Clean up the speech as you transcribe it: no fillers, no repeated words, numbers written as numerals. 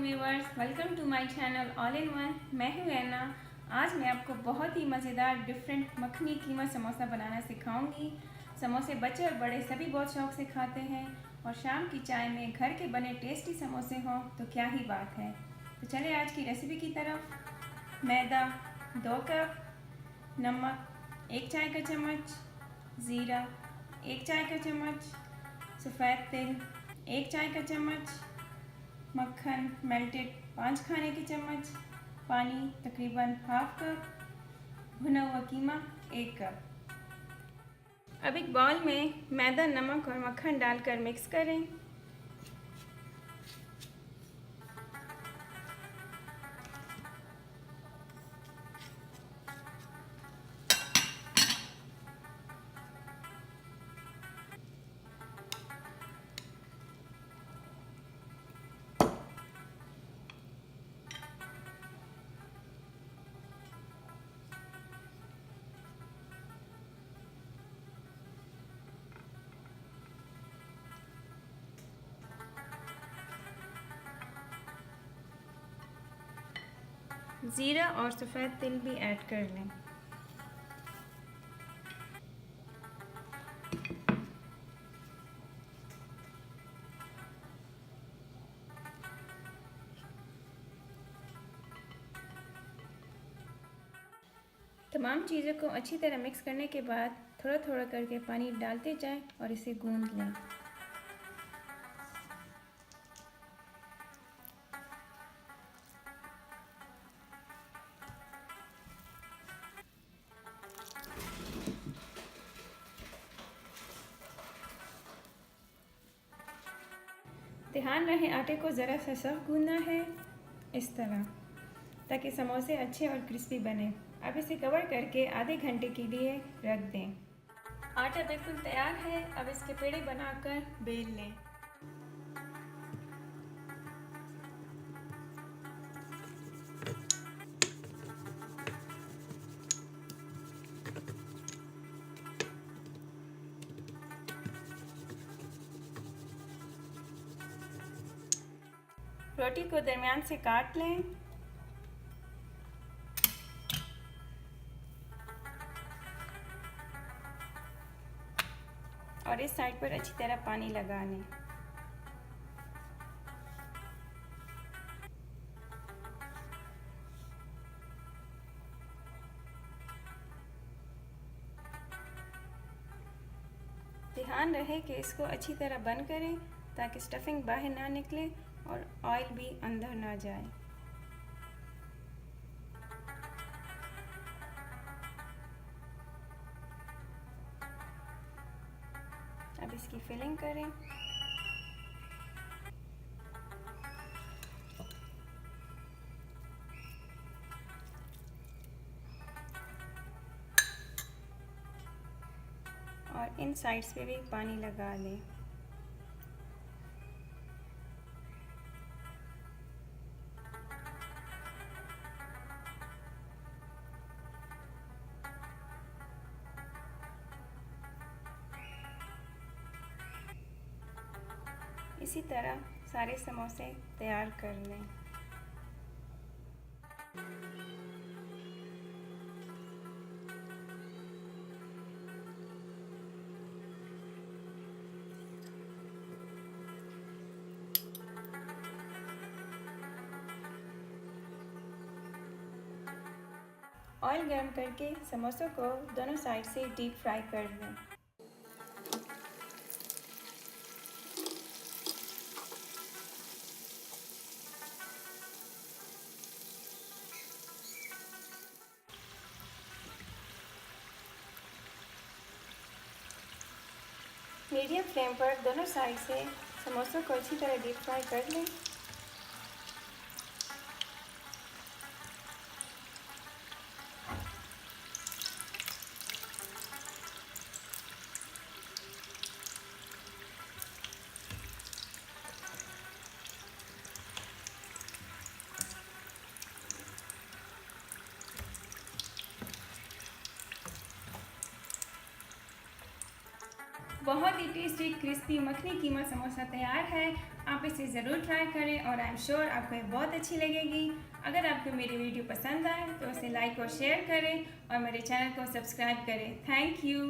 Viewers, welcome to my channel all in one. मैं हूँ ऐना। आज मैं आपको बहुत ही मज़ेदार डिफरेंट मखनी कीमा समोसा बनाना सिखाऊंगी। समोसे बच्चे और बड़े सभी बहुत शौक से खाते हैं और शाम की चाय में घर के बने टेस्टी समोसे हों तो क्या ही बात है। तो चलिए आज की रेसिपी की तरफ। मैदा 2 कप, नमक 1 चाय का चम्मच, ज़ीरा 1 चाय का चम्मच, सफ़ेद तिल 1 चाय का चम्मच, मक्खन मेल्टेड 5 खाने के चम्मच, पानी तकरीबन हाफ कप, भुना हुआ कीमा 1 कप। अब एक बाउल में मैदा, नमक और मक्खन डालकर मिक्स करें। ज़ीरा और सफ़ेद तिल भी ऐड कर लें। तमाम चीज़ों को अच्छी तरह मिक्स करने के बाद थोड़ा थोड़ा करके पानी डालते जाएं और इसे गूंद लें। ध्यान रहे आटे को ज़रा सा सख्त गूंदना है, इस तरह, ताकि समोसे अच्छे और क्रिस्पी बने। अब इसे कवर करके आधे घंटे के लिए रख दें। आटा बिल्कुल तैयार है। अब इसके पेड़े बनाकर बेल लें। रोटी को दरमियान से काट लें। और इस साइड पर अच्छी तरह पानी लगा लें। ध्यान रहे कि इसको अच्छी तरह बंद करें ताकि स्टफिंग बाहर ना निकले और ऑयल भी अंदर ना जाए। अब इसकी फिलिंग करें। और इन साइड्स पे भी पानी लगा लें। इसी तरह सारे समोसे तैयार कर लें। ऑयल गर्म करके समोसों को दोनों साइड से डीप फ्राई कर लें। मीडियम फ्लेम पर दोनों साइड से समोसों को अच्छी तरह डीप फ्राई कर लें। बहुत ही टेस्टी क्रिस्पी मखनी कीमा समोसा तैयार है। आप आप इसे ज़रूर ट्राई करें और आई एम श्योर आपको ये बहुत अच्छी लगेगी। अगर आपको मेरी वीडियो पसंद आए तो उसे लाइक और शेयर करें और मेरे चैनल को सब्सक्राइब करें। Thank you.